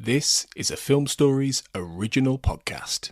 This is a Film Stories original podcast.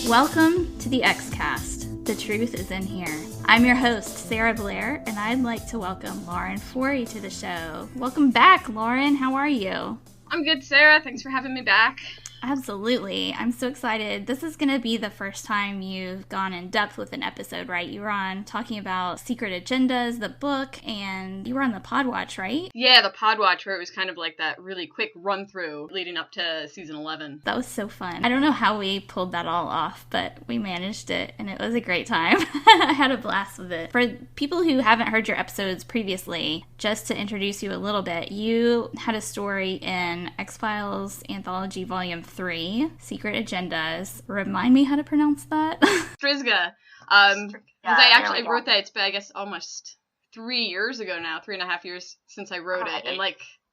Welcome to the X-Cast. The truth is in here. I'm your host, Sarah Blair, and I'd like to welcome Lauren Forey to the show. Welcome back, Lauren. How are you? I'm good, Sarah. Thanks for having me back. Absolutely. I'm so excited. This is going to be the first time you've gone in depth with an episode, right? You were on talking about Secret Agendas, the book, and you were on the Pod Watch, right? Yeah, the Pod Watch, where it was kind of like that really quick run-through leading up to season 11. That was so fun. I don't know how we pulled that all off, but we managed it, and it was a great time. I had a blast with it. For people who haven't heard your episodes previously, just to introduce you a little bit, you had a story in X-Files Anthology Volume 3, Secret Agendas. Remind me how to pronounce that. Syzygy. I wrote that, it's been, I guess, almost 3 years ago now, 3.5 years since I wrote it, and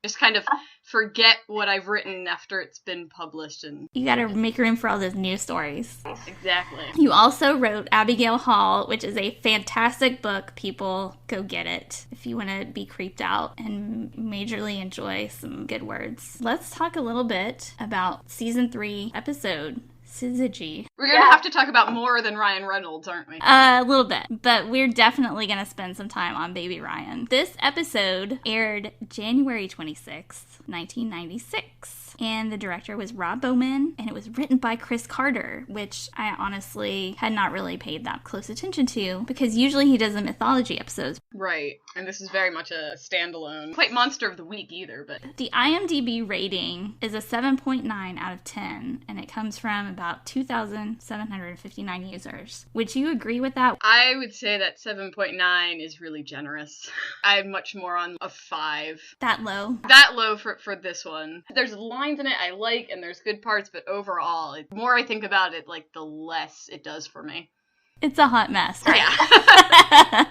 just kind of forget what I've written after it's been published. And you gotta make room for all those new stories. Exactly. You also wrote Abigail Hall, which is a fantastic book. People, go get it if you want to be creeped out and majorly enjoy some good words. Let's talk a little bit about season 3 episode Syzygy. We're going to have to talk about more than Ryan Reynolds, aren't we? A little bit, but we're definitely going to spend some time on Baby Ryan. This episode aired January 26th, 1996. And the director was Rob Bowman, and it was written by Chris Carter, which I honestly had not really paid that close attention to, because usually he does the mythology episodes. Right, and this is very much a standalone. Quite monster of the week either, but... The IMDb rating is a 7.9 out of 10, and it comes from about 2,759 users. Would you agree with that? I would say that 7.9 is really generous. I'm much more on a 5. That low? That low for this one. There's lines in it I like, and there's good parts, but overall, the more I think about it, the less it does for me. It's a hot mess. Yeah.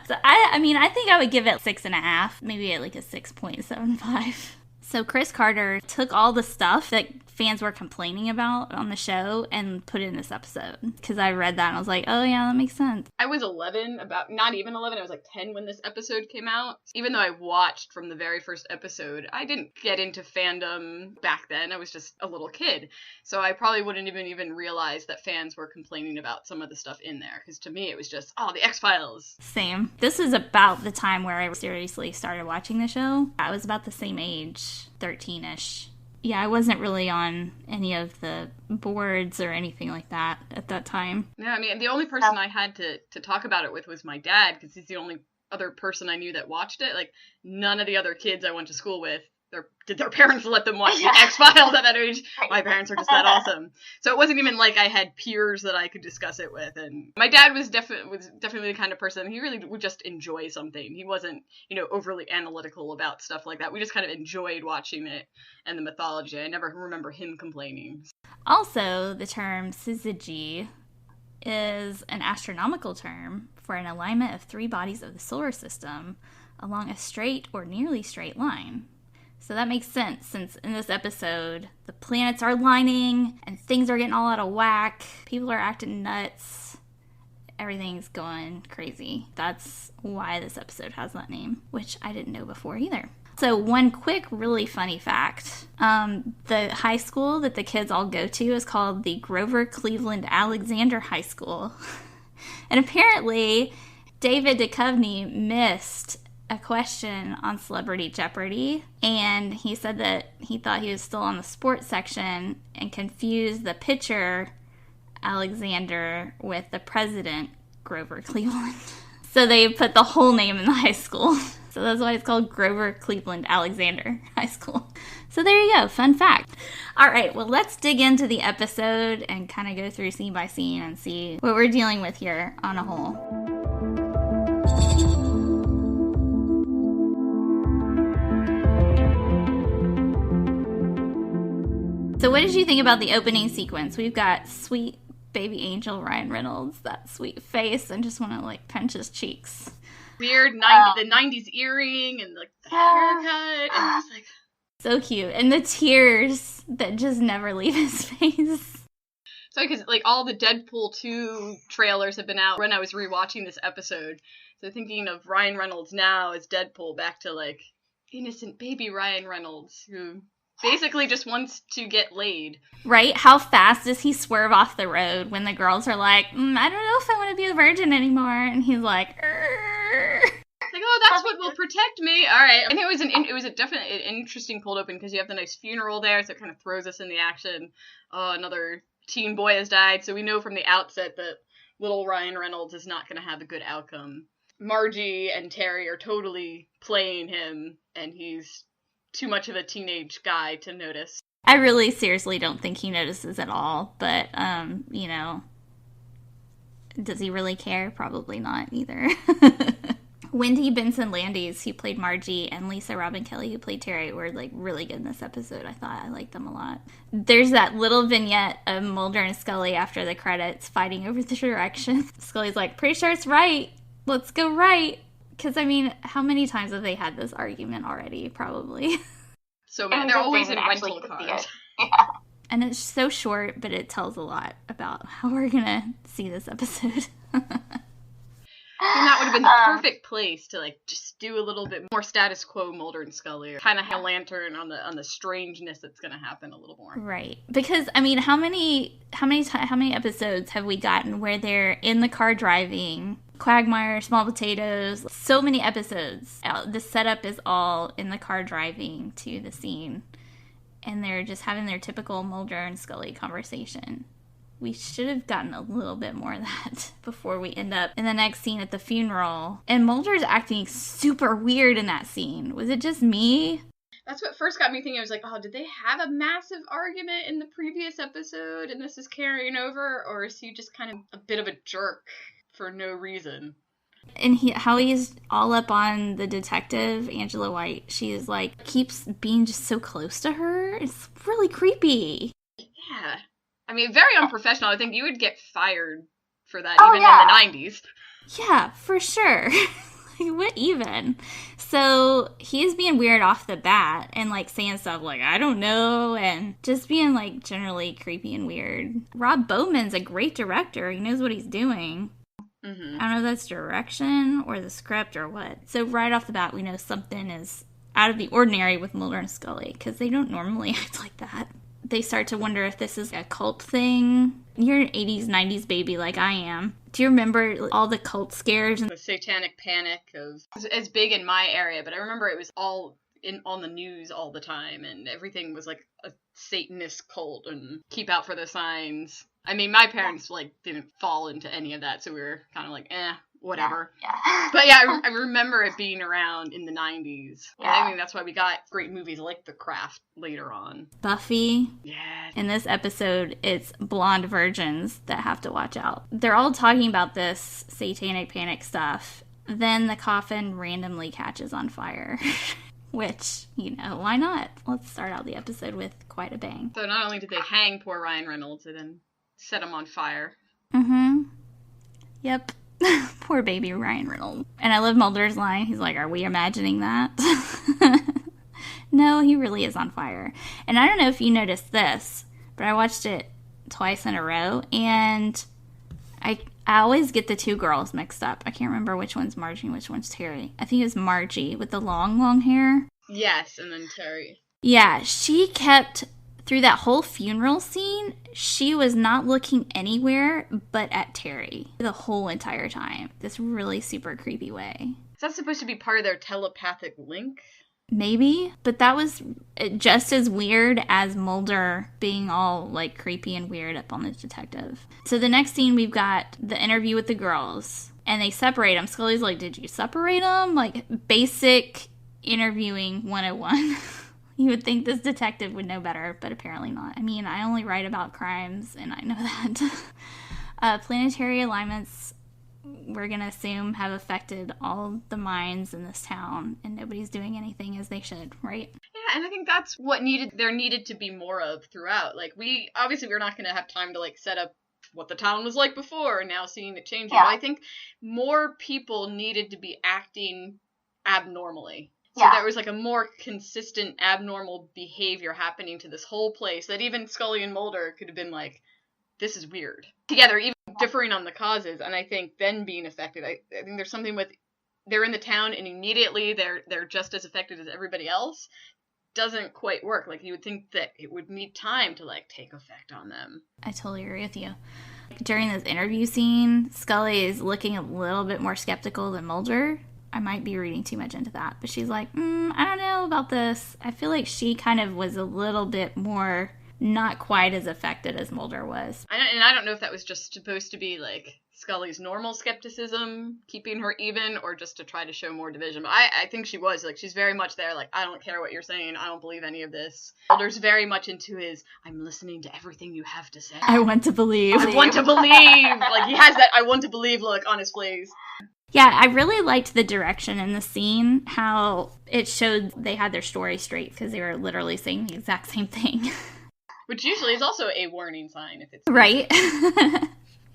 So I think I would give it 6.5, maybe at a 6.75. So Chris Carter took all the stuff that fans were complaining about on the show and put it in this episode. Because I read that and I was like, oh yeah, that makes sense. I was 11, not even 11, I was 10 when this episode came out. Even though I watched from the very first episode, I didn't get into fandom back then. I was just a little kid. So I probably wouldn't even realize that fans were complaining about some of the stuff in there. Because to me, it was just, the X-Files. Same. This is about the time where I seriously started watching the show. I was about the same age, 13-ish. Yeah, I wasn't really on any of the boards or anything like that at that time. Yeah, the only person I had to talk about it with was my dad, because he's the only other person I knew that watched it. None of the other kids I went to school with, did their parents let them watch the X-Files at that age? My parents are just that awesome. So it wasn't even like I had peers that I could discuss it with. And my dad was definitely the kind of person, he really would just enjoy something. He wasn't, overly analytical about stuff like that. We just kind of enjoyed watching it and the mythology. I never remember him complaining. Also, the term Syzygy is an astronomical term for an alignment of 3 bodies of the solar system along a straight or nearly straight line. So that makes sense, since in this episode, the planets are lining, and things are getting all out of whack, people are acting nuts, everything's going crazy. That's why this episode has that name, which I didn't know before either. So one quick, really funny fact. The high school that the kids all go to is called the Grover Cleveland Alexander High School. And apparently, David Duchovny missed a question on Celebrity Jeopardy, and he said that he thought he was still on the sports section and confused the pitcher Alexander with the president Grover Cleveland. So they put the whole name in the high school. So that's why it's called Grover Cleveland Alexander High School. So there you go, fun fact. All right, well, let's dig into the episode and kind of go through scene by scene and see what we're dealing with here on a whole. So what did you think about the opening sequence? We've got sweet baby angel Ryan Reynolds, that sweet face, and just want to like pinch his cheeks. Weird the 90s earring and like the haircut, and it's like so cute, and the tears that just never leave his face. So because like all the Deadpool 2 trailers have been out when I was rewatching this episode, so thinking of Ryan Reynolds now as Deadpool, back to like innocent baby Ryan Reynolds who basically just wants to get laid. Right? How fast does he swerve off the road when the girls are like, I don't know if I want to be a virgin anymore, and he's like, like, oh, that's what will protect me. All right. And it was definitely an interesting cold open because you have the nice funeral there, so it kind of throws us in the action. Oh, another teen boy has died, so we know from the outset that little Ryan Reynolds is not going to have a good outcome. Margie and Terry are totally playing him, and he's too much of a teenage guy to notice. I really seriously don't think he notices at all, but, you know, does he really care? Probably not either. Wendy Benson Landis, who played Margie, and Lisa Robin Kelly, who played Terry, were like really good in this episode. I liked them a lot. There's that little vignette of Mulder and Scully after the credits fighting over the directions. Scully's like, pretty sure it's right. Let's go right. Because, I mean, how many times have they had this argument already? Probably. So many. They're always in rental cars. Yeah. And it's so short, but it tells a lot about how we're going to see this episode. And that would have been the perfect place to like just do a little bit more status quo Mulder and Scully, or kind of have a lantern on the strangeness that's going to happen a little more. Right, because I mean, how many episodes have we gotten where they're in the car driving? Quagmire, Small Potatoes, so many episodes. The setup is all in the car driving to the scene, and they're just having their typical Mulder and Scully conversation. We should have gotten a little bit more of that before we end up in the next scene at the funeral. And Mulder's acting super weird in that scene. Was it just me? That's what first got me thinking. I was like, oh, did they have a massive argument in the previous episode and this is carrying over? Or is he just kind of a bit of a jerk for no reason? And how he's all up on the detective, Angela White. She is like, keeps being just so close to her. It's really creepy. Yeah. I mean, very unprofessional. I think you would get fired for that in the 90s. Yeah, for sure. Like, what even? So he's being weird off the bat and like saying stuff like, I don't know, and just being like generally creepy and weird. Rob Bowman's a great director. He knows what he's doing. Mm-hmm. I don't know if that's direction or the script or what. So right off the bat, we know something is out of the ordinary with Mulder and Scully because they don't normally act like that. They start to wonder if this is a cult thing. You're an 80s, 90s baby like I am. Do you remember all the cult scares? The satanic panic was as big in my area, but I remember it was all on the news all the time, and everything was like a Satanist cult and keep out for the signs. I mean, my parents like didn't fall into any of that, so we were kind of like, whatever. Yeah. But yeah, I remember it being around in the 90s. Yeah. I mean, that's why we got great movies like The Craft later on. Buffy. Yeah. In this episode, it's blonde virgins that have to watch out. They're all talking about this satanic panic stuff. Then the coffin randomly catches on fire. Which, you know, why not? Let's start out the episode with quite a bang. So not only did they hang poor Ryan Reynolds, they then set him on fire. Mm-hmm. Yep. Poor baby Ryan Reynolds. And I love Mulder's line. He's like, are we imagining that? No, he really is on fire. And I don't know if you noticed this, but I watched it twice in a row, and I always get the two girls mixed up. I can't remember which one's Margie and which one's Terry. I think it was Margie with the long, long hair. Yes, and then Terry. Yeah, she kept... Through that whole funeral scene, she was not looking anywhere but at Terry the whole entire time. This really super creepy way. Is that supposed to be part of their telepathic link? Maybe, but that was just as weird as Mulder being all like creepy and weird up on the detective. So the next scene, we've got the interview with the girls, and they separate them. Scully's like, did you separate them? Like basic interviewing 101. You would think this detective would know better, but apparently not. I mean, I only write about crimes, and I know that. Planetary alignments, we're going to assume, have affected all the minds in this town, and nobody's doing anything as they should, right? Yeah, and I think that's what there needed to be more of throughout. Like, we're not going to have time to, like, set up what the town was like before and now seeing it changing. But I think more people needed to be acting abnormally. So there was, like, a more consistent abnormal behavior happening to this whole place that even Scully and Mulder could have been like, this is weird. Together, even differing on the causes, and I think then being affected. I think there's something with, they're in the town and immediately they're just as affected as everybody else. Doesn't quite work. Like, you would think that it would need time to, like, take effect on them. I totally agree with you. During this interview scene, Scully is looking a little bit more skeptical than Mulder. I might be reading too much into that, but she's like, I don't know about this. I feel like she kind of was a little bit more not quite as affected as Mulder was. And I don't know if that was just supposed to be, like, Scully's normal skepticism, keeping her even, or just to try to show more division. But I think she was, like, she's very much there, like, I don't care what you're saying, I don't believe any of this. Mulder's very much into his, I'm listening to everything you have to say. I want to believe. I want to believe! Like, he has that I want to believe look on his face. Yeah, I really liked the direction in the scene, how it showed they had their story straight, because they were literally saying the exact same thing. Which usually is also a warning sign if it's... Right?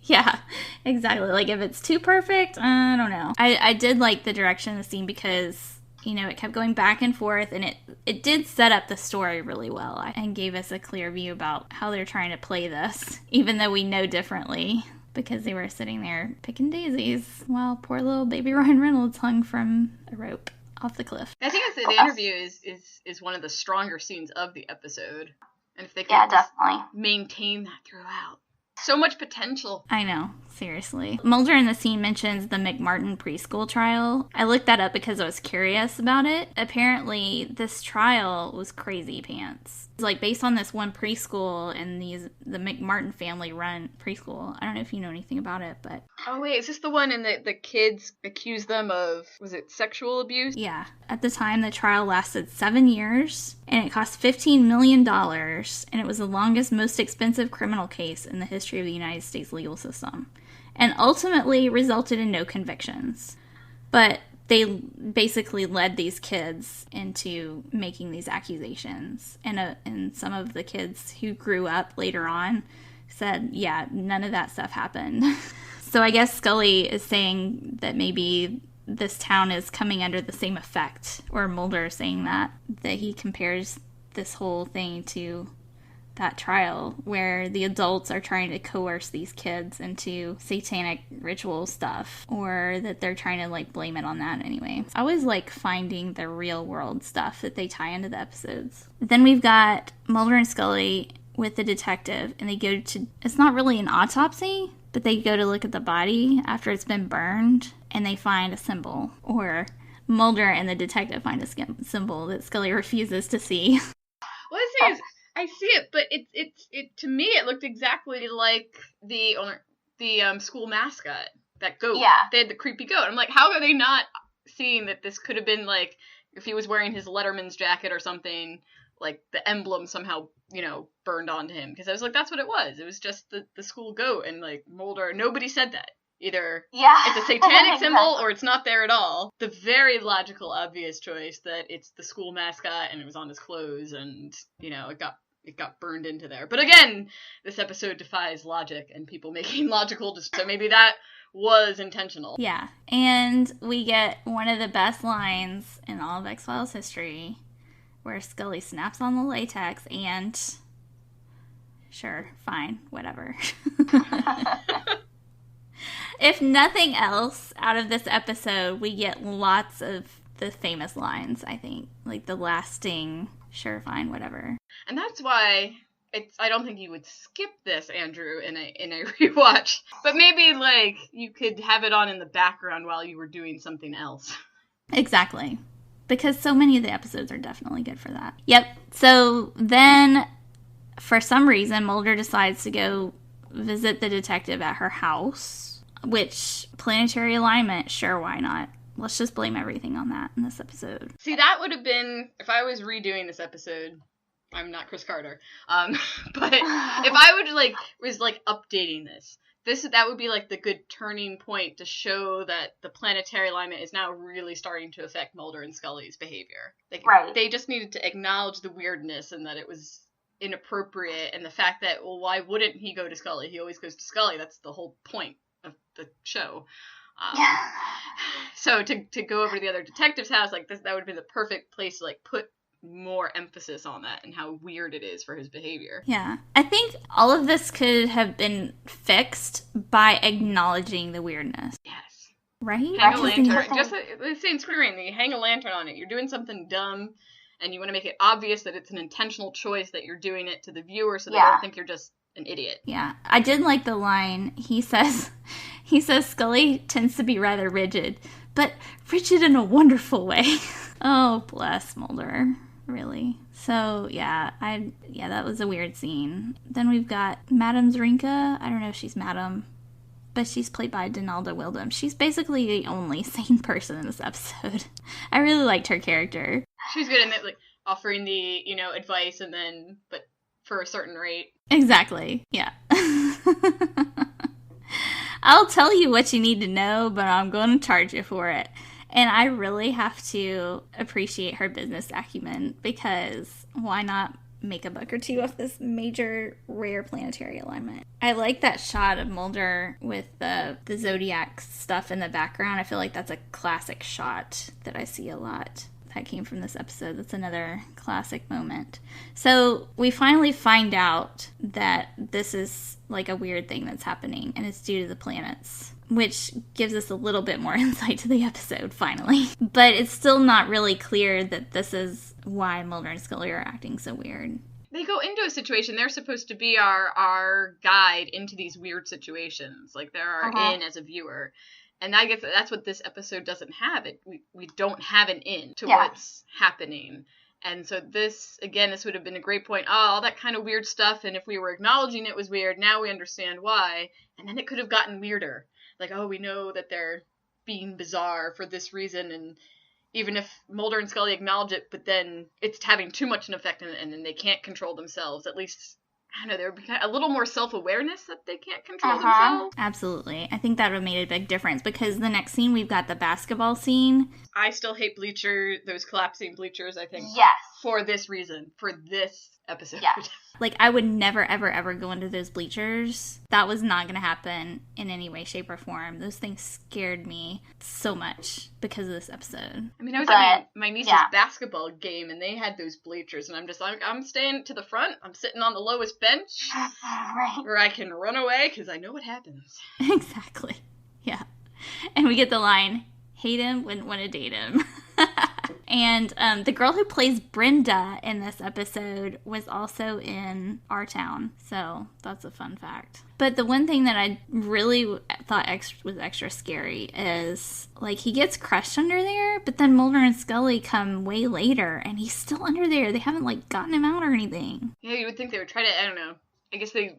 Yeah, exactly. Like, if it's too perfect, I don't know. I did like the direction of the scene because, you know, it kept going back and forth, and it did set up the story really well and gave us a clear view about how they're trying to play this, even though we know differently, because they were sitting there picking daisies while poor little baby Ryan Reynolds hung from a rope off the cliff. I think the interview is one of the stronger scenes of the episode. And if they can definitely maintain that throughout. So much potential. I know, seriously. Mulder in the scene mentions the McMartin preschool trial. I looked that up because I was curious about it. Apparently, this trial was crazy pants. It's like based on this one preschool and the McMartin family run preschool. I don't know if you know anything about it, but... Oh wait, is this the one and the kids accused them of, was it sexual abuse? Yeah. At the time, the trial lasted 7 years, and it cost $15 million, and it was the longest, most expensive criminal case in the history of the United States legal system, and ultimately resulted in no convictions. But they basically led these kids into making these accusations, and some of the kids who grew up later on said, yeah, none of that stuff happened. So I guess Scully is saying that maybe this town is coming under the same effect, or Mulder is saying that he compares this whole thing to that trial where the adults are trying to coerce these kids into satanic ritual stuff, or that they're trying to like blame it on that anyway. I always like finding the real world stuff that they tie into the episodes. Then we've got Mulder and Scully with the detective, and they go to, it's not really an autopsy, but they go to look at the body after it's been burned, and they find a symbol, or Mulder and the detective find a symbol that Scully refuses to see. Well, the thing is, I see it, but it to me it looked exactly like the school mascot, that goat. Yeah. They had the creepy goat. I'm like, how are they not seeing that this could have been like if he was wearing his Letterman's jacket or something, like the emblem somehow, you know, burned onto him? Because I was like, that's what it was. It was just the school goat, and like Mulder, nobody said that. Either it's a satanic symbol or it's not there at all. The very logical, obvious choice that it's the school mascot and it was on his clothes and, you know, it got burned into there. But again, this episode defies logic and people making logical decisions. So maybe that was intentional. Yeah. And we get one of the best lines in all of X-Files history where Scully snaps on the latex and... Sure, fine, whatever. If nothing else, out of this episode, we get lots of the famous lines, I think. Like the lasting, sure, fine, whatever. And that's why I don't think you would skip this, Andrew, in a rewatch. But maybe, like, you could have it on in the background while you were doing something else. Exactly. Because so many of the episodes are definitely good for that. Yep. So then, for some reason, Mulder decides to go visit the detective at her house. Which, planetary alignment, sure, why not? Let's just blame everything on that in this episode. See, that would have been, if I was redoing this episode, I'm not Chris Carter, but if I would, was updating this, that would be like the good turning point to show that the planetary alignment is now really starting to affect Mulder and Scully's behavior. Like, Right. They just needed to acknowledge the weirdness and that it was inappropriate, and the fact that, well, why wouldn't he go to Scully? He always goes to Scully. That's the whole point of the show. So to go over to the other detective's house, like that would be the perfect place to like put more emphasis on that and how weird it is for his behavior. Yeah. I think all of this could have been fixed by acknowledging the weirdness. Yes. Right? Hang a lantern. Just like they say in Screen Rain, you hang a lantern on it. You're doing something dumb, and you want to make it obvious that it's an intentional choice, that you're doing it to the viewer so they don't think you're just an idiot. Yeah. I did like the line. He says Scully tends to be rather rigid, but rigid in a wonderful way. Oh, bless Mulder. Really. So, yeah, that was a weird scene. Then we've got Madame Zrinka. I don't know if she's Madame, but she's played by Donalda Wildum. She's basically the only sane person in this episode. I really liked her character. She's good in it, like, offering the, advice and then, but for a certain rate. Exactly. Yeah. I'll tell you what you need to know, but I'm going to charge you for it. And I really have to appreciate her business acumen, because why not make a buck or two off this major rare planetary alignment? I like that shot of Mulder with the zodiac stuff in the background. I feel like that's a classic shot that I see a lot. That came from this episode. That's another classic moment. So we finally find out that this is like a weird thing that's happening, and it's due to the planets, which gives us a little bit more insight to the episode, finally. But it's still not really clear that this is why Mulder and Scully are acting so weird. They go into a situation, they're supposed to be our guide into these weird situations. Like, they're our in as a viewer. And I guess that's what this episode doesn't have. We don't have an in to what's happening. And so this would have been a great point. Oh, all that kind of weird stuff, and if we were acknowledging it was weird, now we understand why. And then it could have gotten weirder. Like, oh, we know that they're being bizarre for this reason, and even if Mulder and Scully acknowledge it, but then it's having too much an effect, and then they can't control themselves, at least, I don't know, there would be a little more self-awareness that they can't control themselves. Absolutely. I think that would have made a big difference, because the next scene, we've got the basketball scene. I still hate those collapsing bleachers, I think. Yes. For this reason. For this episode. Yes. Like, I would never, ever, ever go into those bleachers. That was not going to happen in any way, shape, or form. Those things scared me so much because of this episode. I mean, I was at my niece's basketball game, and they had those bleachers, and I'm just like, I'm staying to the front. I'm sitting on the lowest bench where I can run away, because I know what happens. Exactly. Yeah. And we get the line, hate him, wouldn't want to date him. And the girl who plays Brenda in this episode was also in Our Town, so that's a fun fact. But the one thing that I really thought was extra scary is, like, he gets crushed under there, but then Mulder and Scully come way later, and he's still under there. They haven't, like, gotten him out or anything. Yeah, you would think they would try to, I don't know, I guess they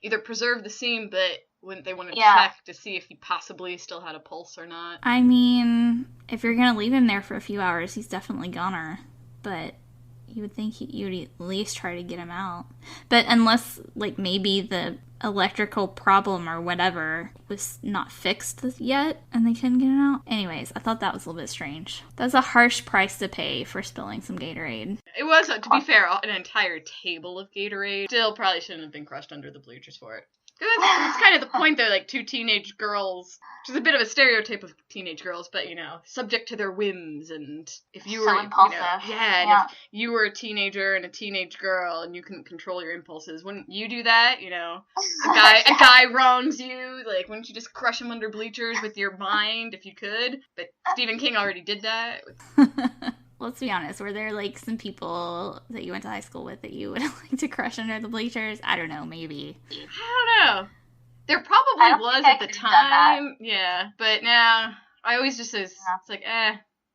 either preserve the scene, but wouldn't they want to check to see if he possibly still had a pulse or not? I mean, if you're going to leave him there for a few hours, he's definitely goner. But you would think you would at least try to get him out. But unless, like, maybe the electrical problem or whatever was not fixed yet and they couldn't get him out. Anyways, I thought that was a little bit strange. That's a harsh price to pay for spilling some Gatorade. It was, to be fair, an entire table of Gatorade. Still probably shouldn't have been crushed under the bleachers for it. That's kind of the point, though, like, two teenage girls, which is a bit of a stereotype of teenage girls, but, subject to their whims, and if you were, so impulsive. If you were a teenager and a teenage girl and you couldn't control your impulses, wouldn't you do that, a guy wrongs you, like, wouldn't you just crush him under bleachers with your mind if you could? But Stephen King already did that. Let's be honest, were there, like, some people that you went to high school with that you would like to crush under the bleachers? I don't know, maybe. I don't know. There probably was at the time. Yeah, but now, I always just says, it's like,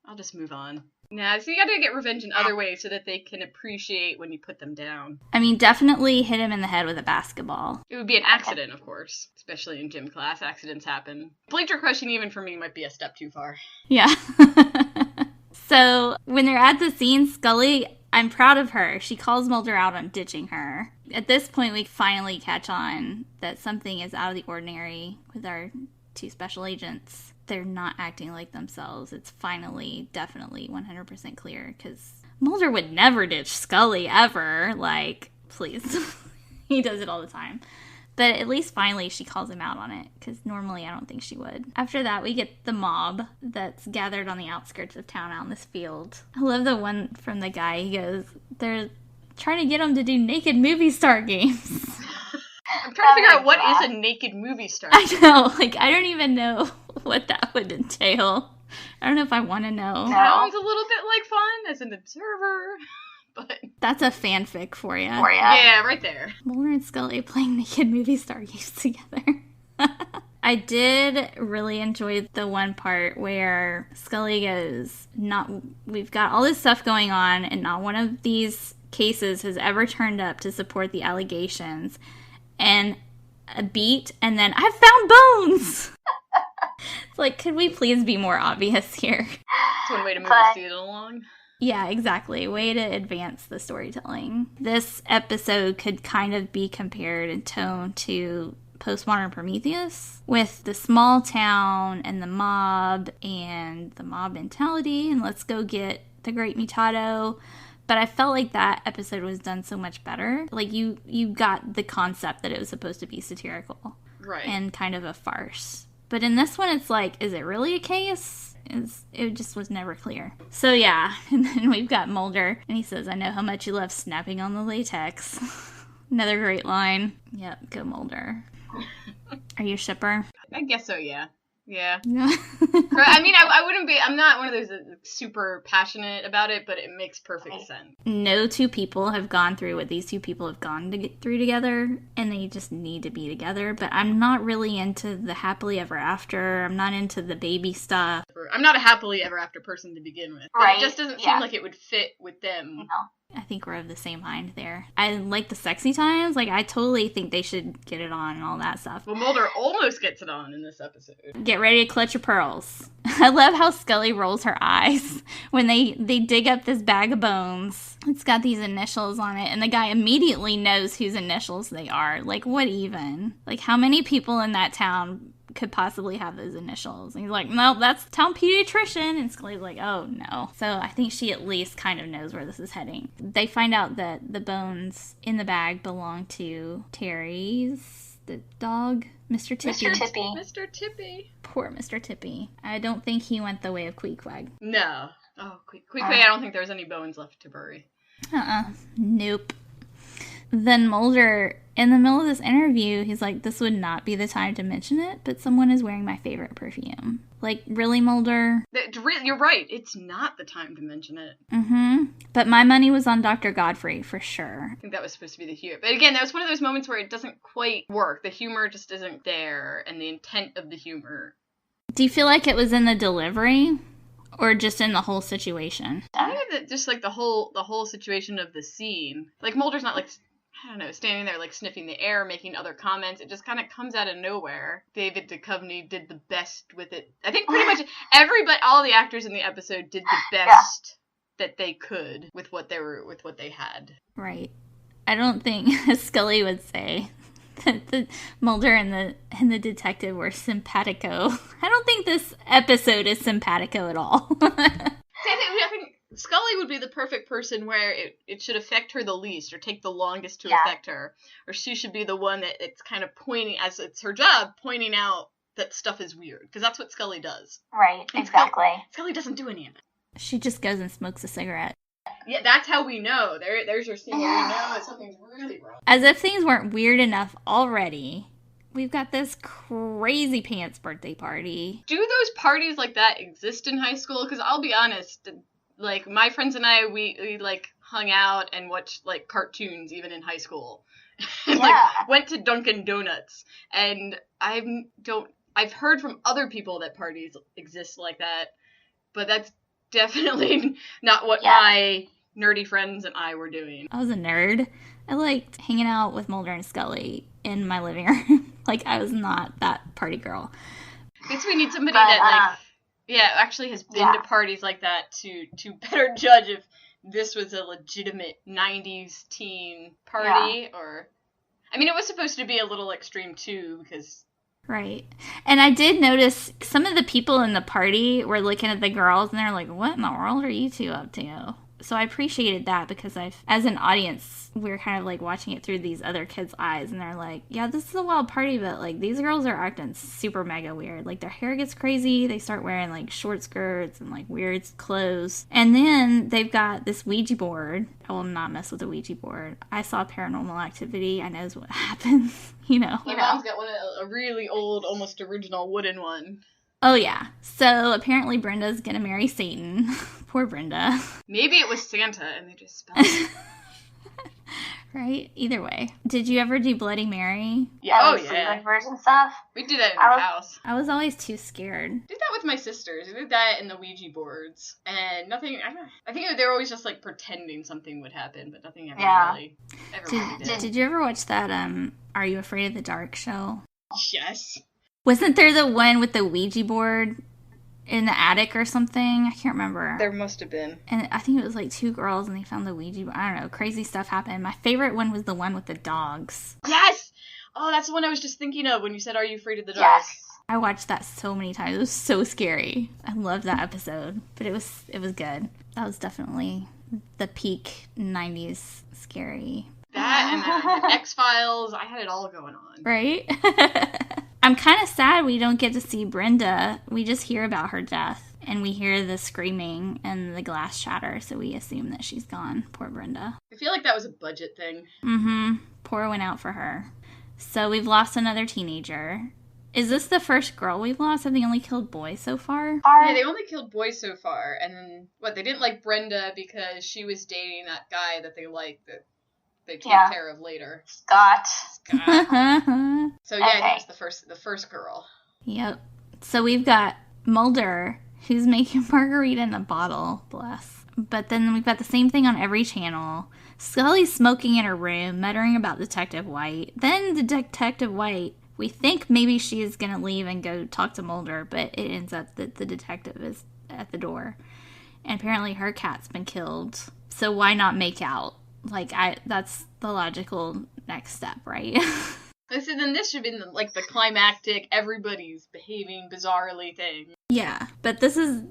I'll just move on. Nah, so you gotta get revenge in other ways so that they can appreciate when you put them down. I mean, definitely hit him in the head with a basketball. It would be an accident, of course. Especially in gym class, accidents happen. Bleacher crushing, even for me, might be a step too far. Yeah. So, when they're at the scene, Scully I'm proud of her. She calls Mulder out on ditching her. At this point, we finally catch on that something is out of the ordinary with our two special agents. They're not acting like themselves. It's finally, definitely 100% clear, because Mulder would never ditch Scully, ever. Like, please. He does it all the time. But at least finally she calls him out on it, because normally I don't think she would. After that, we get the mob that's gathered on the outskirts of town out in this field. I love the one from the guy. He goes, they're trying to get him to do naked movie star games. I'm trying to figure out what is a naked movie star. I know. Like, I don't even know what that would entail. I don't know if I want to know. Sounds a little bit like fun as an observer. But that's a fanfic for you. Yeah, right there. Mulder and Scully playing naked movie star games together. I did really enjoy the one part where Scully goes, we've got all this stuff going on, and not one of these cases has ever turned up to support the allegations. And a beat, and then, I've found bones! It's like, could we please be more obvious here? It's one way to move the season along. Yeah, exactly. Way to advance the storytelling. This episode could kind of be compared in tone to Postmodern Prometheus, with the small town and the mob mentality, and let's go get the Great Mutado. But I felt like that episode was done so much better. Like, you got the concept that it was supposed to be satirical. Right. And kind of a farce. But in this one, it's like, is it really a case? It just was never clear. So yeah, and then we've got Mulder, and he says, I know how much you love snapping on the latex. Another great line. Yep, go Mulder. Are you a shipper? I guess so, yeah. Yeah. Yeah. I mean, I wouldn't be, I'm not one of those super passionate about it, but it makes perfect sense. No two people have gone through what these two people have gone through together, and they just need to be together. But I'm not really into the happily ever after. I'm not into the baby stuff. I'm not a happily ever after person to begin with. But it just doesn't seem like it would fit with them. No. I think we're of the same mind there. I like the sexy times. Like, I totally think they should get it on and all that stuff. Well, Mulder almost gets it on in this episode. Get ready to clutch your pearls. I love how Scully rolls her eyes when they dig up this bag of bones. It's got these initials on it, and the guy immediately knows whose initials they are. Like, what even? Like, how many people in that town could possibly have those initials? And he's like, nope, that's town pediatrician. And Scully's like, oh no. So I think she at least kind of knows where this is heading. They find out that the bones in the bag belong to Terry's, the dog, Mr. Tippy. Mr. Tippy. Poor Mr. Tippy. I don't think he went the way of Queequeg. No. Oh, Queequeg, I don't think there's any bones left to bury. Nope. Then Mulder, in the middle of this interview, he's like, this would not be the time to mention it, but someone is wearing my favorite perfume. Like, really, Mulder? You're right. It's not the time to mention it. Mm-hmm. But my money was on Dr. Godfrey, for sure. I think that was supposed to be the humor. But again, that was one of those moments where it doesn't quite work. The humor just isn't there, and the intent of the humor. Do you feel like it was in the delivery? Or just in the whole situation? I think that just, like, the whole situation of the scene. Like, Mulder's not, like, I don't know, standing there, like, sniffing the air, making other comments. It just kind of comes out of nowhere. David Duchovny did the best with it. I think pretty much all the actors in the episode did the best that they could with what they had. Right. I don't think Scully would say that the Mulder and the detective were simpatico. I don't think this episode is simpatico at all. I think Scully would be the perfect person where it should affect her the least, or take the longest to affect her. Or she should be the one that it's kind of pointing, as it's her job, pointing out that stuff is weird. Because that's what Scully does. Right, exactly. Scully doesn't do any of it. She just goes and smokes a cigarette. Yeah, that's how we know. There's your scene where we know that something's really wrong. As if things weren't weird enough already, we've got this crazy pants birthday party. Do those parties like that exist in high school? Because I'll be honest, like, my friends and I, we like, hung out and watched, like, cartoons even in high school. And, like, went to Dunkin' Donuts. And I've heard from other people that parties exist like that, but that's definitely not what my nerdy friends and I were doing. I was a nerd. I liked hanging out with Mulder and Scully in my living room. Like, I was not that party girl. I guess we need somebody that, like, actually has been to parties like that to better judge if this was a legitimate 90s teen party, or... I mean, it was supposed to be a little extreme, too, because... Right. And I did notice some of the people in the party were looking at the girls, and they're like, what in the world are you two up to? So I appreciated that, because as an audience, we're kind of like watching it through these other kids' eyes, and they're like, yeah, this is a wild party, but like these girls are acting super mega weird. Like their hair gets crazy, they start wearing like short skirts and like weird clothes. And then they've got this Ouija board. I will not mess with the Ouija board. I saw Paranormal Activity. I knows what happens, you know. My mom's got a really old, almost original wooden one. Oh, yeah. So, apparently Brenda's gonna marry Satan. Poor Brenda. Maybe it was Santa, and they just spelled it. Right? Either way. Did you ever do Bloody Mary? Yeah. Oh, Sleep yeah. Wivers and stuff. We did that in our house. I was always too scared. Did that with my sisters. We did that in the Ouija boards. And nothing... I think they were always just, like, pretending something would happen, but nothing ever really did. Did you ever watch that, Are You Afraid of the Dark show? Yes. Wasn't there the one with the Ouija board in the attic or something? I can't remember. There must have been. And I think it was like two girls and they found the Ouija board. I don't know. Crazy stuff happened. My favorite one was the one with the dogs. Yes! Oh, that's the one I was just thinking of when you said, Are You Afraid of the Dark? Yes. I watched that so many times. It was so scary. I loved that episode. But it was good. That was definitely the peak 90s scary. That and then X-Files. I had it all going on. Right? I'm kind of sad we don't get to see Brenda. We just hear about her death, and we hear the screaming and the glass shatter, so we assume that she's gone. Poor Brenda. I feel like that was a budget thing. Mm-hmm. Poor went out for her. So we've lost another teenager. Is this the first girl we've lost? Have they only killed boys so far? Yeah, they only killed boys so far, and then, they didn't like Brenda because she was dating that guy that they liked that they take care of later. Scott. So yeah, I think it's the first girl. Yep. So we've got Mulder, who's making margarita in a bottle, bless. But then we've got the same thing on every channel. Scully's smoking in her room, muttering about Detective White. Then Detective White, we think maybe she is going to leave and go talk to Mulder, but it ends up that the detective is at the door. And apparently her cat's been killed. So why not make out? That's the logical next step, right? This should have been the climactic, everybody's behaving bizarrely thing. Yeah, but this is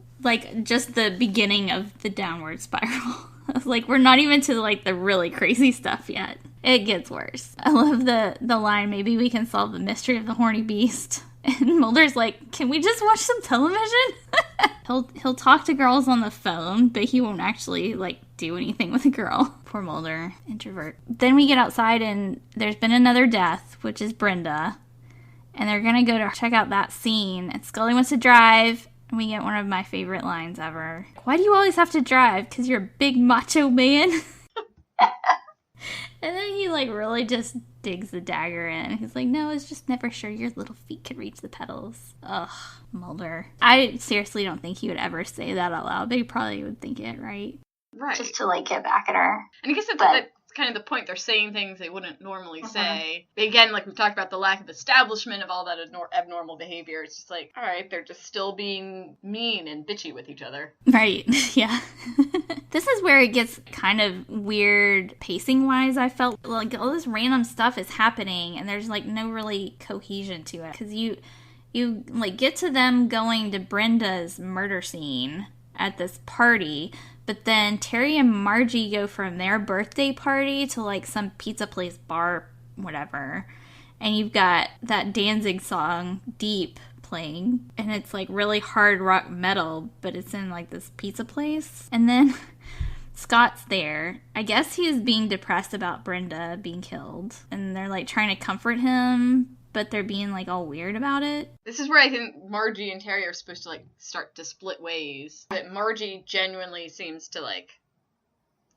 just the beginning of the downward spiral. We're not even to the really crazy stuff yet. It gets worse. I love the line, maybe we can solve the mystery of the horny beast. And Mulder's like, can we just watch some television? He'll talk to girls on the phone, but he won't actually do anything with a girl. Poor Mulder, introvert. Then we get outside and there's been another death, which is Brenda. And they're gonna go to check out that scene. And Scully wants to drive. And we get one of my favorite lines ever. Why do you always have to drive? 'Cause you're a big macho man. And then he really just digs the dagger in. He's like, no, I was just never sure your little feet could reach the pedals. Ugh, Mulder. I seriously don't think he would ever say that out loud, but he probably would think it, right? Right. Just to get back at her. And I guess that's kind of the point. They're saying things they wouldn't normally say. But again, we've talked about the lack of establishment of all that abnormal behavior. It's just all right, they're just still being mean and bitchy with each other. Right, yeah. This is where it gets kind of weird pacing-wise, I felt. All this random stuff is happening, and there's, no really cohesion to it. Because you get to them going to Brenda's murder scene at this party, but then Terry and Margie go from their birthday party to, some pizza place bar, whatever. And you've got that Danzig song, Deep, playing. And it's, really hard rock metal, but it's in, this pizza place. And then Scott's there. I guess he is being depressed about Brenda being killed. And they're, trying to comfort him, but they're being, all weird about it. This is where I think Margie and Terry are supposed to, start to split ways. That Margie genuinely seems to,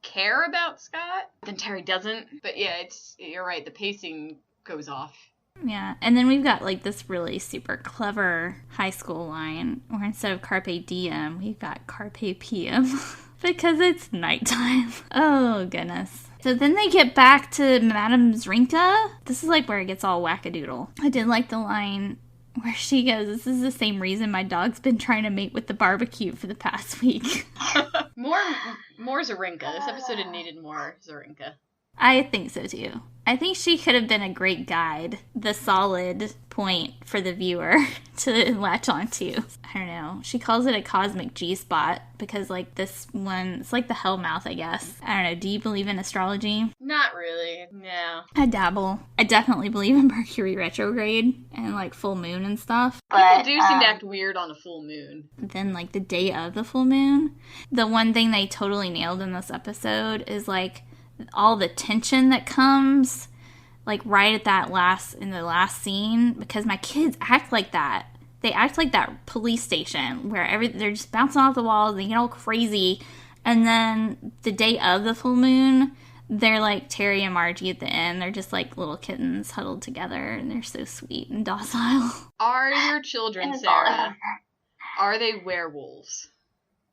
care about Scott. Then Terry doesn't. But yeah, you're right, the pacing goes off. Yeah, and then we've got, this really super clever high school line, where instead of Carpe Diem, we've got Carpe Piem. Because it's nighttime. Oh, goodness. So then they get back to Madame Zrinka. This is where it gets all wackadoodle. I did like the line where she goes, "This is the same reason my dog's been trying to mate with the barbecue for the past week." More Zorinka. This episode needed more Zorinka. I think so too. I think she could have been a great guide, the solid point for the viewer to latch onto. I don't know. She calls it a cosmic G-spot because, like, this one, it's like the Hellmouth, I guess. I don't know. Do you believe in astrology? Not really. No. I dabble. I definitely believe in Mercury retrograde and, like, full moon and stuff. People do seem to act weird on a full moon. Then, like, the day of the full moon, the one thing they totally nailed in this episode is, like, all the tension that comes, like, right at in the last scene, because my kids act like that. They act like that police station where they're just bouncing off the walls, they get all crazy, and then the day of the full moon, they're like Terry and Margie at the end. They're just like little kittens huddled together, and they're so sweet and docile. Are your children, Sarah, are they werewolves?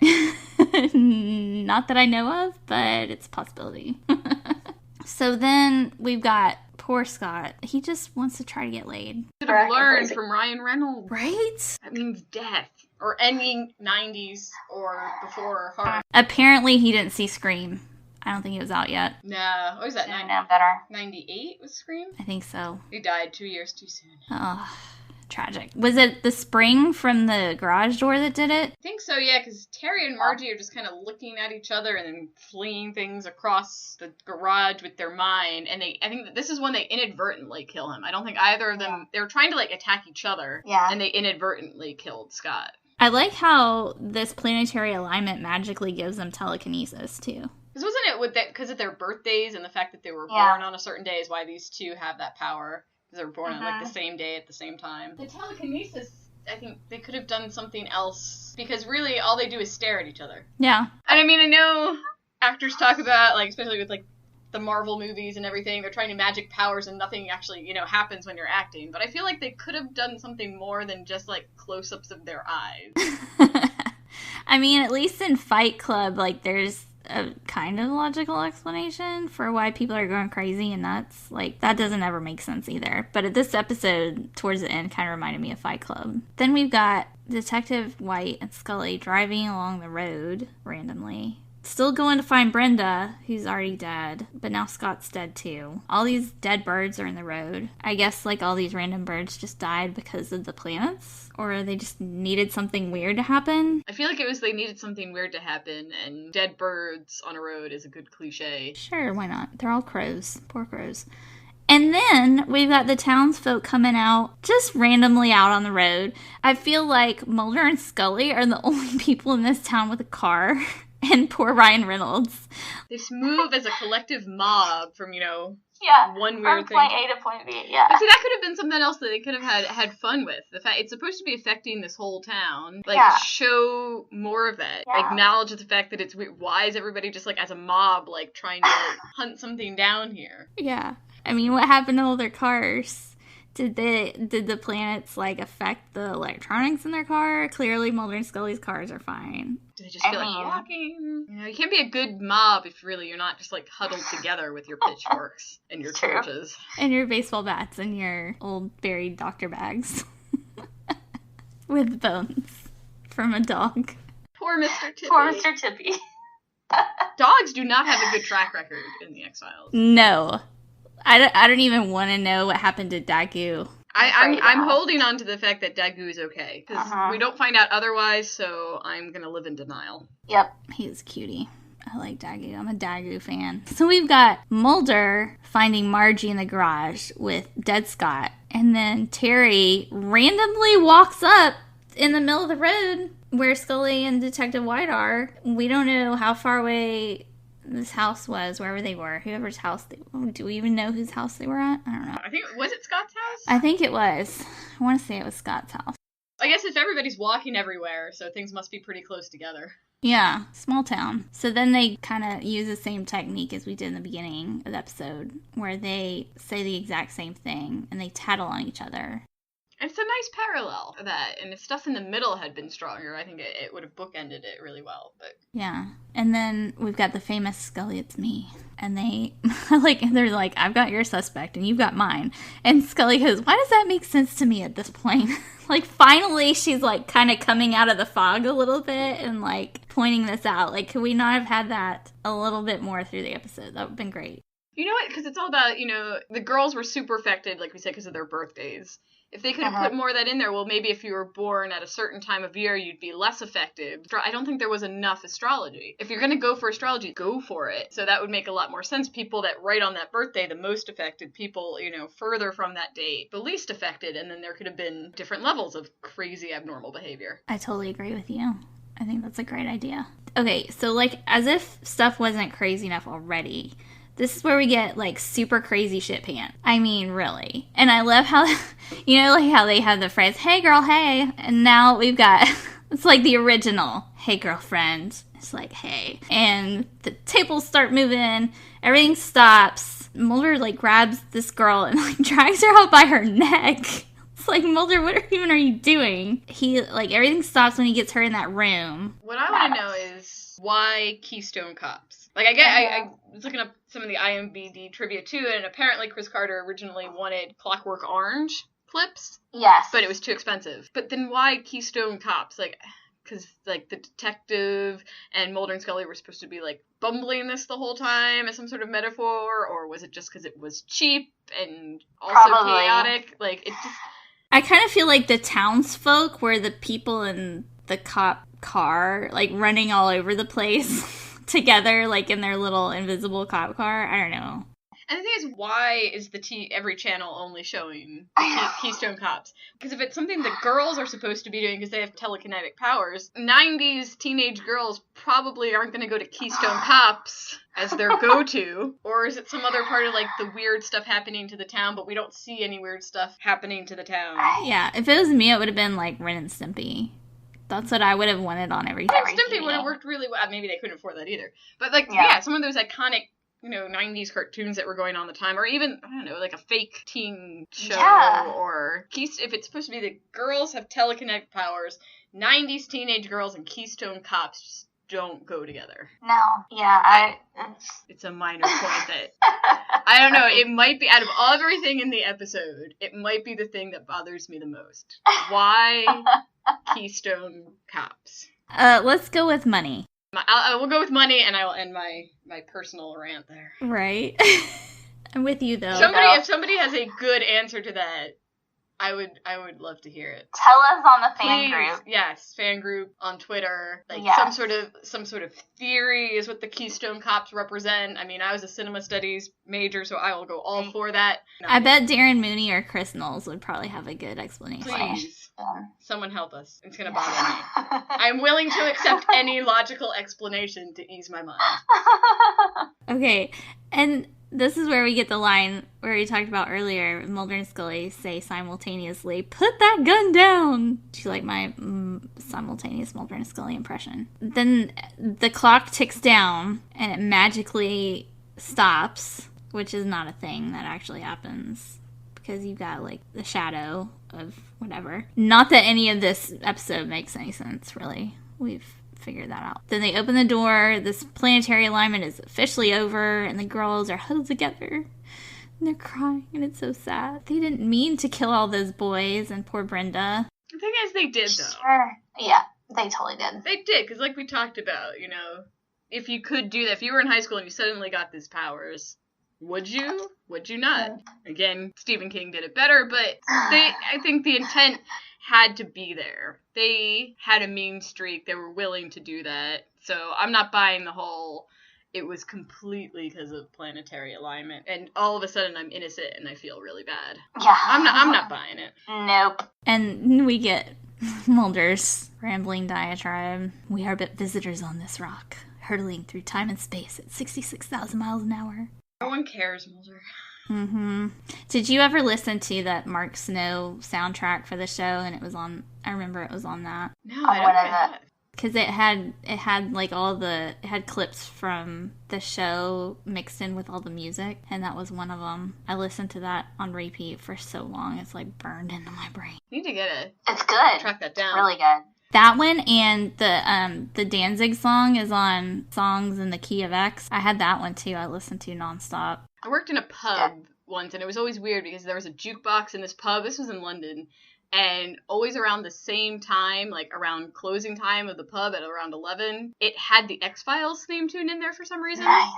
Not that I know of, but it's a possibility. So then we've got poor Scott. He just wants to try to get laid. Should have learned from Ryan Reynolds. Right? That means death. Or any 90s or before horror. Apparently he didn't see Scream. I don't think it was out yet. No. What was that? 98 was Scream? I think so. He died 2 years too soon. Oh, tragic. Was it the spring from the garage door that did it? I think so, yeah, because Terry and Margie are just kind of looking at each other and then flinging things across the garage with their mind, and I think that this is when they inadvertently kill him. I don't think either of them, they were trying to, like, attack each other, and they inadvertently killed Scott. I like how this planetary alignment magically gives them telekinesis, too. Because wasn't it with that, because of their birthdays and the fact that they were born on a certain day is why these two have that power? Because they were born on, like, the same day at the same time. The telekinesis, I think they could have done something else. Because really, all they do is stare at each other. Yeah. And I mean, I know actors talk about, like, especially with, like, the Marvel movies and everything, they're trying to magic powers and nothing actually, you know, happens when you're acting. But I feel like they could have done something more than just, like, close-ups of their eyes. I mean, at least in Fight Club, like, there's a kind of logical explanation for why people are going crazy and nuts. Like, that doesn't ever make sense either. But this episode, towards the end, kind of reminded me of Fight Club. Then we've got Detective White and Scully driving along the road randomly. Still going to find Brenda, who's already dead, but now Scott's dead too. All these dead birds are in the road. I guess, like, all these random birds just died because of the planets? Or they just needed something weird to happen? I feel like it was they needed something weird to happen, and dead birds on a road is a good cliche. Sure, why not? They're all crows. Poor crows. And then we've got the townsfolk coming out, just randomly out on the road. I feel like Mulder and Scully are the only people in this town with a car. And poor Ryan Reynolds. They just move as a collective mob from, you know, one weird thing. From point A to point B, yeah. But see, that could have been something else that they could have had fun with. The fact it's supposed to be affecting this whole town. Like, show more of that. Yeah. Acknowledge the fact that it's weird. Why is everybody just, like, as a mob, like, trying to hunt something down here? Yeah. I mean, what happened to all their cars? Did the planets, like, affect the electronics in their car? Clearly, Mulder and Scully's cars are fine. Do they just feel like walking? You know, you can't be a good mob if really you're not just, like, huddled together with your pitchforks and your torches. And your baseball bats and your old buried doctor bags. With bones from a dog. Poor Mr. Tippy. Poor Mr. Tippy. Dogs do not have a good track record in the X-Files. No. I don't even want to know what happened to Dagu. I'm holding on to the fact that Dagu is okay. Because we don't find out otherwise, so I'm going to live in denial. Yep. He's a cutie. I like Dagu. I'm a Dagu fan. So we've got Mulder finding Margie in the garage with dead Scott. And then Terry randomly walks up in the middle of the road where Scully and Detective White are. We don't know how far away this house was, wherever they were, whoever's house do we even know whose house they were at? I don't know. I think, was it Scott's house? I think it was. I want to say it was Scott's house. I guess if everybody's walking everywhere, so things must be pretty close together. Yeah, small town. So then they kind of use the same technique as we did in the beginning of the episode, where they say the exact same thing, and they tattle on each other. It's a nice parallel of that, and if stuff in the middle had been stronger, I think it would have bookended it really well. But yeah, and then we've got the famous Scully, it's me, and they're like, I've got your suspect and you've got mine, and Scully goes, why does that make sense to me at this point? Like, finally she's like kind of coming out of the fog a little bit and like pointing this out. Like, could we not have had that a little bit more through the episode? That would have been great. You know what? Because it's all about, the girls were super affected, like we said, because of their birthdays. If they could have put more of that in there, well, maybe if you were born at a certain time of year, you'd be less affected. I don't think there was enough astrology. If you're going to go for astrology, go for it. So that would make a lot more sense. People that right on that birthday, the most affected, people, further from that date, the least affected, and then there could have been different levels of crazy abnormal behavior. I totally agree with you. I think that's a great idea. Okay, so like, as if stuff wasn't crazy enough already, this is where we get, like, super crazy shit pants. I mean, really. And I love how, like how they have the phrase, hey girl, hey. And now we've got, it's like the original, hey girlfriend. It's like, hey. And the tables start moving. Everything stops. Mulder, like, grabs this girl and, like, drags her out by her neck. It's like, Mulder, what even are you doing? Everything stops when he gets her in that room. What I want to know is why Keystone Cops? Like, I was looking up some of the IMDb trivia, too, and apparently Chris Carter originally wanted Clockwork Orange clips. Yes. But it was too expensive. But then why Keystone Cops? Like, because, like, the detective and Mulder and Scully were supposed to be, like, bumbling this the whole time as some sort of metaphor, or was it just because it was cheap and also Probably. chaotic? Like, it just... I kind of feel like the townsfolk were the people in the cop car, like, running all over the place together, like, in their little invisible cop car. I don't know. And the thing is, why is every channel only showing Keystone Cops? Because if it's something that girls are supposed to be doing because they have telekinetic powers, 90s teenage girls probably aren't going to go to Keystone Cops as their go-to. Or is it some other part of, like, the weird stuff happening to the town, but we don't see any weird stuff happening to the town? Yeah, if it was me, it would have been, like, Ren and Stimpy. That's what I would have wanted on everything. Ren and Stimpy would have worked really well. Maybe they couldn't afford that either. But, like, yeah, some of those iconic 90s cartoons that were going on at the time, or even, I don't know, like a fake teen show, or if it's supposed to be that girls have telekinetic powers, 90s teenage girls and Keystone Cops just don't go together. No, yeah, it's a minor point that, I don't know, it might be, out of everything in the episode, it might be the thing that bothers me the most. Why Keystone Cops? Let's go with money. I will go with money, and I will end my personal rant there. Right. I'm with you, though. If somebody has a good answer to that, I would love to hear it. Tell us on the fan Please, group. Yes, fan group on Twitter. Like, yes. some sort of theory is what the Keystone Cops represent. I mean, I was a cinema studies major, so I will go all for that. No. I bet Darren Mooney or Chris Knowles would probably have a good explanation. Please, someone help us. It's gonna bother me. I'm willing to accept any logical explanation to ease my mind. Okay, and this is where we get the line where we talked about earlier. Mulder and Scully say simultaneously, "Put that gun down." Do you like my simultaneous Mulder and Scully impression? Then the clock ticks down, and it magically stops, which is not a thing that actually happens, because you've got, like, the shadow of whatever. Not that any of this episode makes any sense, really. We've figured that out. Then they open the door, this planetary alignment is officially over, and the girls are huddled together. And they're crying, and it's so sad. They didn't mean to kill all those boys, and poor Brenda. The thing is, they did, though. Sure. Yeah, they totally did. They did, because like we talked about, if you could do that, if you were in high school and you suddenly got these powers, would you? Would you not? Again, Stephen King did it better, but I think the intent had to be there. They had a mean streak. They were willing to do that. So I'm not buying the whole, it was completely because of planetary alignment, and all of a sudden I'm innocent and I feel really bad. Yeah. I'm not buying it. Nope. And we get Mulder's rambling diatribe. "We are but visitors on this rock, hurtling through time and space at 66,000 miles an hour. No one cares, Mulder. Mm-hmm. Did you ever listen to that Mark Snow soundtrack for the show? And it was on, I remember it was on that. No, I don't know. because it had like it had clips from the show mixed in with all the music, and that was one of them. I listened to that on repeat for so long, it's like burned into my brain. You need to get it. It's good. Track that down. Really good. That one and the Danzig song is on Songs in the Key of X. I had that one too. I listened to nonstop. I worked in a pub once, and it was always weird because there was a jukebox in this pub. This was in London. And always around the same time, like around closing time of the pub at around 11, it had the X-Files theme tune in there for some reason. Nice.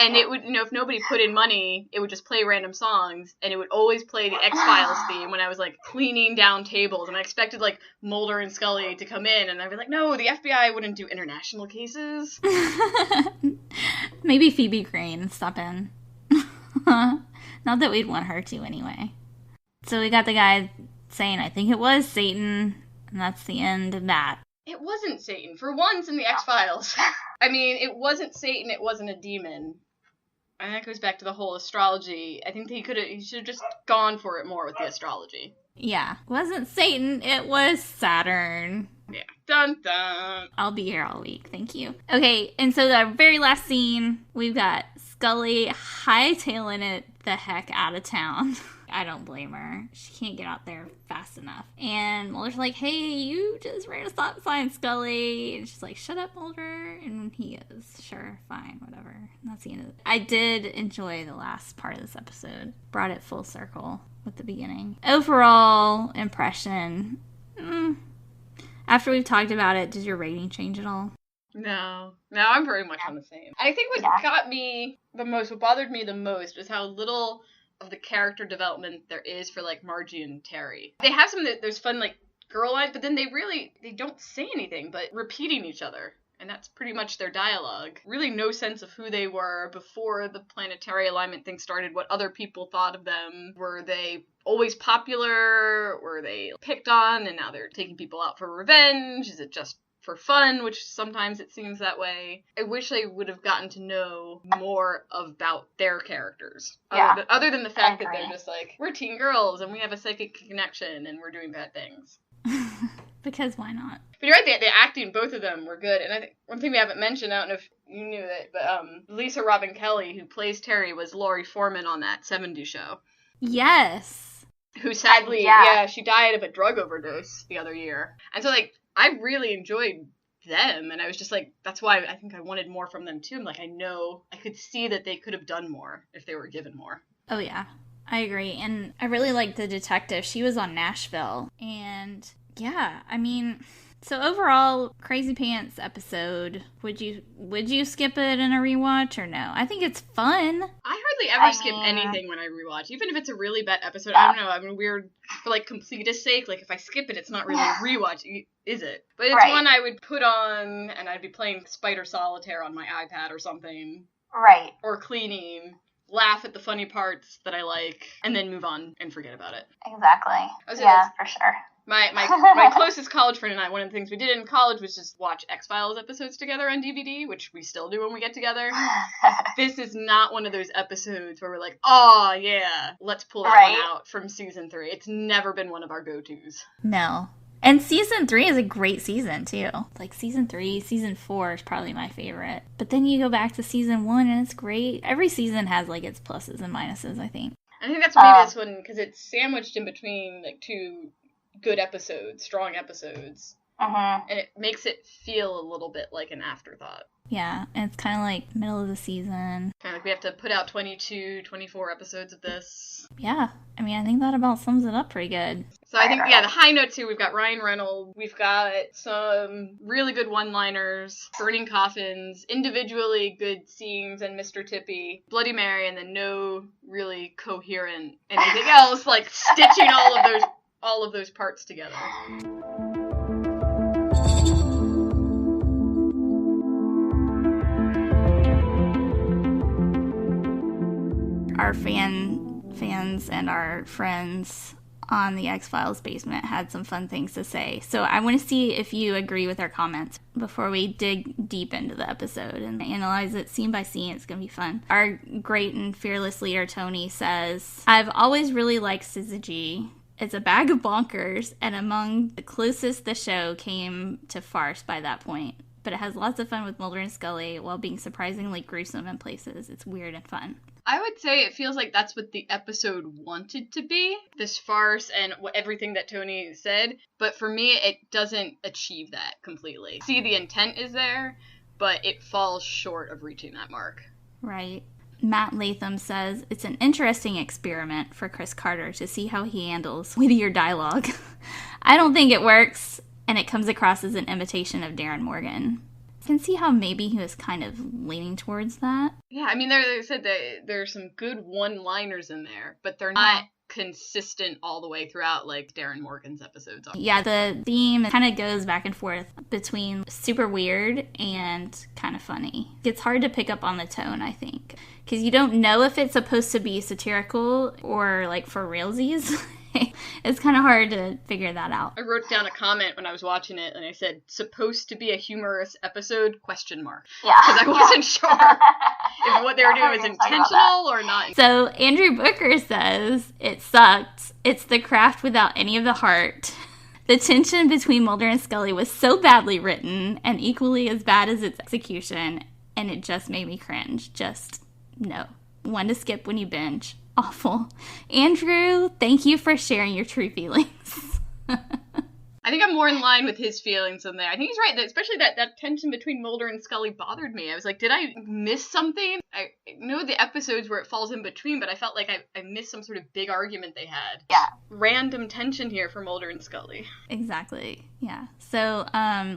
And it would, if nobody put in money, it would just play random songs, and it would always play the X-Files theme when I was, like, cleaning down tables, and I expected, like, Mulder and Scully to come in, and I'd be like, no, the FBI wouldn't do international cases. Maybe Phoebe Crane stop in. Not that we'd want her to anyway. So we got the guy saying, I think it was Satan, and that's the end of that. It wasn't Satan, for once in the X-Files. I mean, it wasn't Satan, it wasn't a demon. And that goes back to the whole astrology. I think he should have just gone for it more with the astrology. Yeah, it wasn't Satan, it was Saturn. Yeah. Dun dun. I'll be here all week, thank you. Okay, and so the very last scene, we've got Scully hightailing it the heck out of town. I don't blame her. She can't get out there fast enough. And Mulder's like, hey, you just ran a stop sign, Scully. And she's like, shut up, Mulder. And he is, sure, fine, whatever. And that's the end of it. I did enjoy the last part of this episode. Brought it full circle with the beginning. Overall impression, after we've talked about it, did your rating change at all? No, I'm very much on the same. I think what bothered me the most was how little of the character development there is for, like, Margie and Terry. They have there's fun, like, girl lines, but then they don't say anything but repeating each other. And that's pretty much their dialogue. Really no sense of who they were before the planetary alignment thing started, what other people thought of them. Were they always popular? Were they picked on and now they're taking people out for revenge? Is it just for fun, which sometimes it seems that way? I wish I would have gotten to know more about their characters. Yeah. Other than the fact that they're just like, we're teen girls and we have a psychic connection and we're doing bad things. Because why not? But you're right, the acting, both of them were good. And I think one thing we haven't mentioned, I don't know if you knew it, but Lisa Robin Kelly, who plays Terry, was Laurie Foreman on that 70s show. Yes. Who sadly, she died of a drug overdose the other year. And so, like, I really enjoyed them, and I was just like, that's why I think I wanted more from them too. I'm like, I could see that they could have done more if they were given more. Oh yeah, I agree. And I really liked the detective. She was on Nashville, and yeah, I mean, so overall, Crazy Pants episode, would you skip it in a rewatch or no? I think it's fun. I hardly ever skip anything when I rewatch, even if it's a really bad episode. I don't know, I'm weird for, like, completist sake. Like, if I skip it, it's not really a rewatch, is it? But it's one I would put on, and I'd be playing Spider Solitaire on my iPad or something. Right. Or cleaning, laugh at the funny parts that I like, and then move on and forget about it. Exactly. Yeah, for sure. My closest college friend and I, one of the things we did in college was just watch X-Files episodes together on DVD, which we still do when we get together. This is not one of those episodes where we're like, oh yeah, let's pull that one out from season 3. It's never been one of our go-tos. No. And season 3 is a great season, too. Like, season 3, season 4 is probably my favorite. But then you go back to season 1, and it's great. Every season has, like, its pluses and minuses, I think. I think that's maybe this one, because it's sandwiched in between, like, 2 good episodes, strong episodes. And it makes it feel a little bit like an afterthought. Yeah, and it's kind of like middle of the season. Kind of like we have to put out 22, 24 episodes of this. Yeah, I mean, I think that about sums it up pretty good. So I think, the high note too, we've got Ryan Reynolds, we've got some really good one-liners, burning coffins, individually good scenes, and Mr. Tippy, Bloody Mary, and then no really coherent anything else, like stitching all of those parts together. Our fans and our friends on the X-Files basement had some fun things to say. So I want to see if you agree with our comments before we dig deep into the episode and analyze it scene by scene. It's going to be fun. Our great and fearless leader, Tony, says, I've always really liked Syzygy. It's a bag of bonkers, and among the closest the show came to farce by that point. But it has lots of fun with Mulder and Scully while being surprisingly gruesome in places. It's weird and fun. I would say it feels like that's what the episode wanted to be, this farce and everything that Tony said. But for me, it doesn't achieve that completely. See, the intent is there, but it falls short of reaching that mark. Right. Matt Latham says, it's an interesting experiment for Chris Carter to see how he handles wittier dialogue. I don't think it works, and it comes across as an imitation of Darren Morgan. I can see how maybe he was kind of leaning towards that. Yeah, I mean, they said that there's some good one-liners in there, but they're not consistent all the way throughout like Darren Morgan's episodes are. Yeah, the theme kind of goes back and forth between super weird and kind of funny. It's hard to pick up on the tone, I think, because you don't know if it's supposed to be satirical or like for realsies. It's kind of hard to figure that out. I wrote down a comment when I was watching it, and I said, supposed to be a humorous episode, ? Yeah. Because I wasn't sure if what they were doing was intentional or not. So Andrew Booker says, it sucked. It's the craft without any of the heart. The tension between Mulder and Scully was so badly written and equally as bad as its execution, and it just made me cringe. Just no. One to skip when you binge. Awful. Andrew, thank you for sharing your true feelings. I think I'm more in line with his feelings on there. I think he's right, especially that tension between Mulder and Scully bothered me. I was like, did I miss something? I know the episodes where it falls in between, but I felt like I missed some sort of big argument they had. Yeah. Random tension here for Mulder and Scully. Exactly. Yeah. So,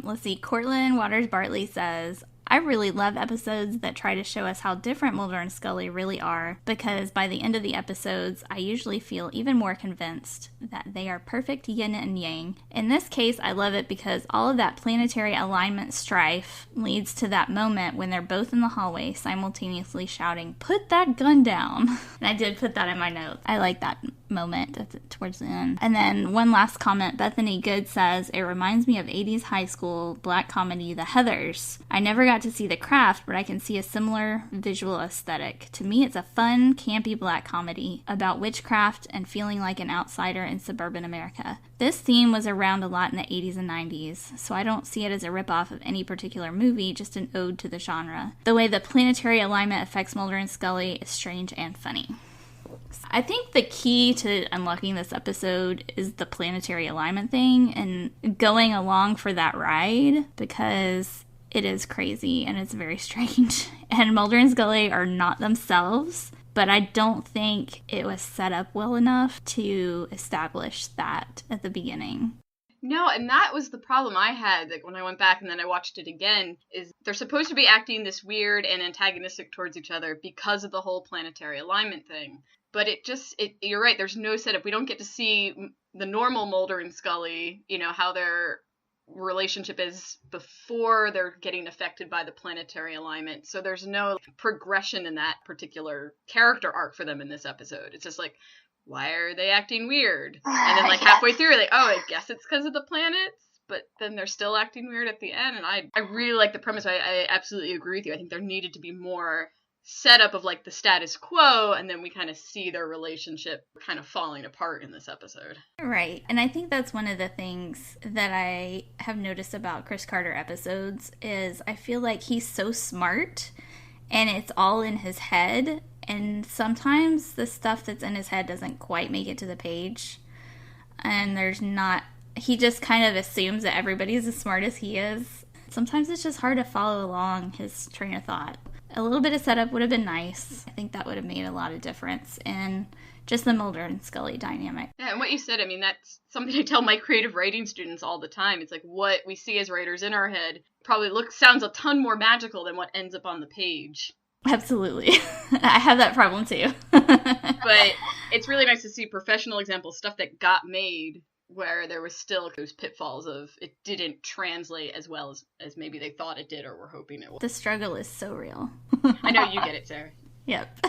let's see. Cortland Waters Bartley says, I really love episodes that try to show us how different Mulder and Scully really are, because by the end of the episodes, I usually feel even more convinced that they are perfect yin and yang. In this case, I love it because all of that planetary alignment strife leads to that moment when they're both in the hallway simultaneously shouting, "Put that gun down!" And I did put that in my notes. I like that moment towards the end. And then one last comment, Bethany Good says, it reminds me of 80s high school black comedy The Heathers. I never got to see The Craft, but I can see a similar visual aesthetic. To me, it's a fun, campy black comedy about witchcraft and feeling like an outsider in suburban America. This theme was around a lot in the 80s and 90s, so I don't see it as a ripoff of any particular movie, just an ode to the genre. The way the planetary alignment affects Mulder and Scully is strange and funny. I think the key to unlocking this episode is the planetary alignment thing and going along for that ride, because it is crazy and it's very strange. And Mulder and Scully are not themselves, but I don't think it was set up well enough to establish that at the beginning. No, and that was the problem I had, like, when I went back and then I watched it again, is they're supposed to be acting this weird and antagonistic towards each other because of the whole planetary alignment thing. But you're right, there's no setup. We don't get to see the normal Mulder and Scully, how their relationship is before they're getting affected by the planetary alignment. So there's no progression in that particular character arc for them in this episode. It's just like, why are they acting weird? And then halfway through, like, oh, I guess it's because of the planets. But then they're still acting weird at the end. And I really like the premise. I absolutely agree with you. I think there needed to be more setup of the status quo, and then we kind of see their relationship kind of falling apart in this episode. Right. And I think that's one of the things that I have noticed about Chris Carter episodes is I feel like he's so smart and it's all in his head, and sometimes the stuff that's in his head doesn't quite make it to the page, and he just kind of assumes that everybody's as smart as he is. Sometimes it's just hard to follow along his train of thought. A little bit of setup would have been nice. I think that would have made a lot of difference in just the Mulder and Scully dynamic. Yeah, and what you said, I mean, that's something I tell my creative writing students all the time. It's like what we see as writers in our head probably sounds a ton more magical than what ends up on the page. Absolutely. I have that problem too. But it's really nice to see professional examples, stuff that got made, where there was still those pitfalls of it didn't translate as well as maybe they thought it did or were hoping it would. The struggle is so real. I know you get it, Sarah. Yep.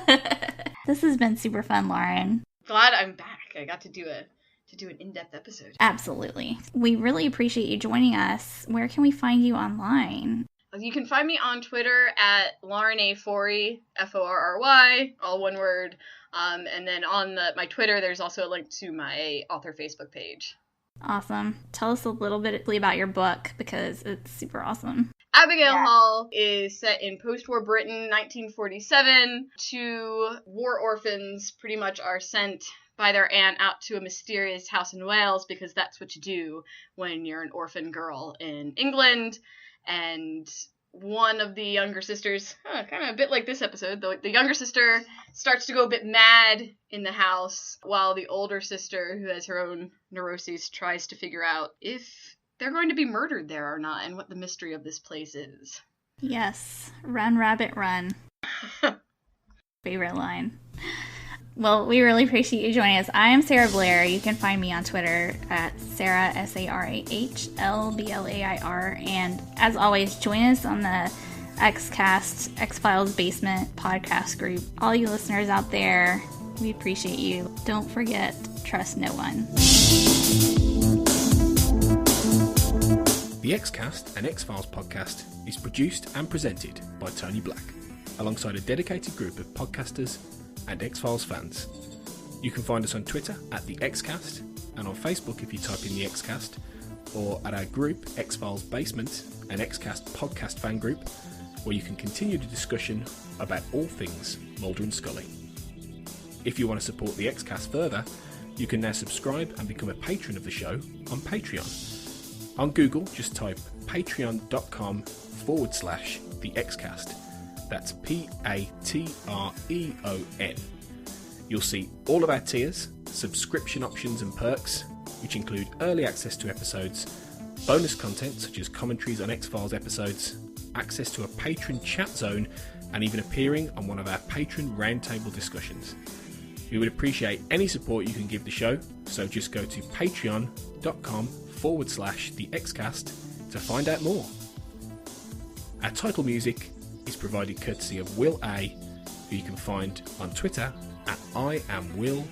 This has been super fun, Lauren. Glad I'm back. I got to do an in-depth episode. Absolutely. We really appreciate you joining us. Where can we find you online? You can find me on Twitter at Lauren A. Forry, Forry, all one word. And then on my Twitter, there's also a link to my author Facebook page. Awesome. Tell us a little bit about your book, because it's super awesome. Abigail Hall is set in post-war Britain, 1947. Two war orphans pretty much are sent by their aunt out to a mysterious house in Wales, because that's what you do when you're an orphan girl in England. And one of the younger sisters, kind of a bit like this episode, the younger sister starts to go a bit mad in the house, while the older sister, who has her own neuroses, tries to figure out if they're going to be murdered there or not, and what the mystery of this place is. Yes. Run, rabbit, run. Favorite line. Well, we really appreciate you joining us. I am Sarah Blair. You can find me on Twitter at Sarah, SarahLBlair. And as always, join us on the XCast, X-Files Basement podcast group. All you listeners out there, we appreciate you. Don't forget, trust no one. The XCast, an X-Files podcast, is produced and presented by Tony Black, alongside a dedicated group of podcasters and X-Files fans. You can find us on Twitter at the XCast, and on Facebook if you type in the XCast, or at our group X-Files Basement, an XCast podcast fan group, where you can continue the discussion about all things Mulder and Scully. If you want to support the XCast further, you can now subscribe and become a patron of the show on Patreon. On Google, just type patreon.com/the XCast. That's Patreon. You'll see all of our tiers, subscription options and perks, which include early access to episodes, bonus content such as commentaries on X-Files episodes, access to a patron chat zone, and even appearing on one of our patron roundtable discussions. We would appreciate any support you can give the show, so just go to patreon.com/the XCast to find out more. Our title music is provided courtesy of Will A, who you can find on Twitter at IamWillAYE.